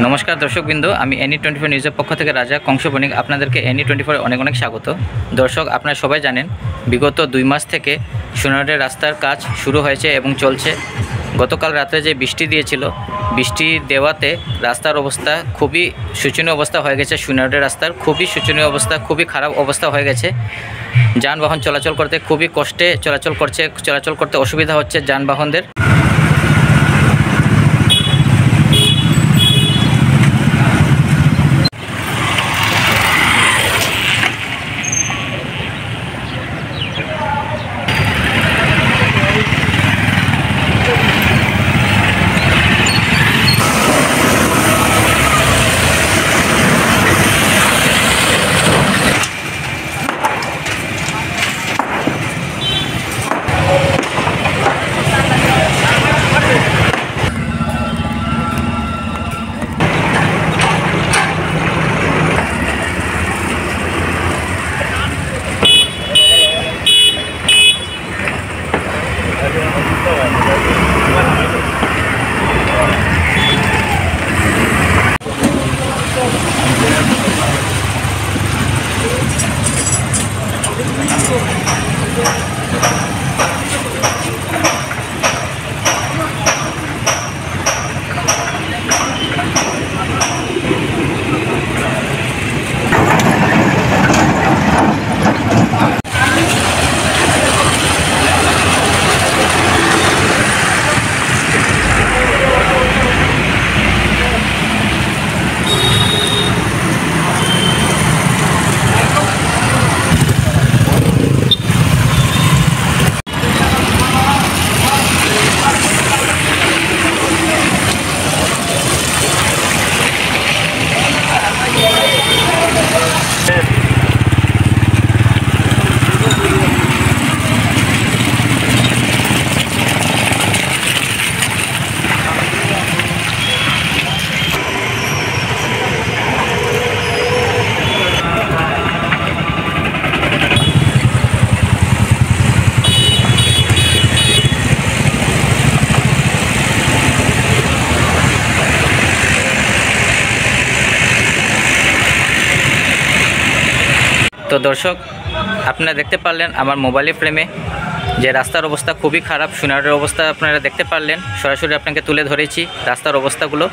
नमस्कार दर्शकबिंदु आमी एनी24 निউজের পক্ষ থেকে রাজা কংস বণিক আপনাদেরকে एनी24 অনেক অনেক স্বাগত। দর্শক আপনারা সবাই জানেন বিগত 2 মাস থেকে সোনারোডের রাস্তার কাজ শুরু হয়েছে এবং চলছে। গতকাল রাতে যে বৃষ্টি দিয়েছিল, বৃষ্টি দেওয়াতে রাস্তার অবস্থা খুবই শোচনীয় অবস্থা হয়ে গেছে। সোনারোডের রাস্তার খুবই শোচনীয় অবস্থা, খুবই খারাপ অবস্থা হয়ে গেছে। যানবাহন চলাচল করতে খুবই কষ্টে চলাচল করতে অসুবিধা হচ্ছে যানবাহনদের। तो दर्शक আপনারা দেখতে পারলেন আমার মোবাইলের ফ্রেমে যে রাস্তার অবস্থা খুবই খারাপ। সোনারোডের অবস্থা আপনারা দেখতে পারলেন, সরাসরি আপনাকে তুলে ধরেছি রাস্তার অবস্থাগুলো।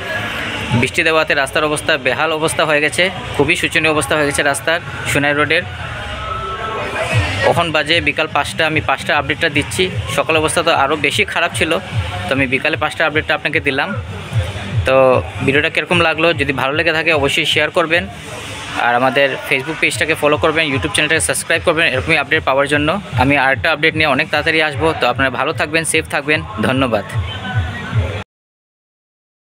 বৃষ্টি দেওয়াতে রাস্তার অবস্থা বেহাল অবস্থা হয়ে গেছে, খুবই শোচনীয় অবস্থা হয়ে গেছে রাস্তার সোনারোডের। এখন বাজে বিকাল 5টা, আমি 5টা আপডেটটা দিচ্ছি। সকাল অবস্থা তো আরও বেশি খারাপ ছিল, তো আমি বিকালে 5টা আপডেটটা আপনাকে দিলাম। তো ভিডিওটা কীরকম লাগলো, যদি ভালো লেগে থাকে অবশ্যই শেয়ার করবেন, আর আমাদের ফেসবুক পেজটাকে ফলো করবেন, ইউটিউব চ্যানেলটাকে সাবস্ক্রাইব করবেন এরকমই আপডেট পাওয়ার জন্য। আমি আরেকটা আপডেট নিয়ে অনেক তাড়াতাড়ি আসবো। তো আপনারা ভালো থাকবেন, সেফ থাকবেন, ধন্যবাদ।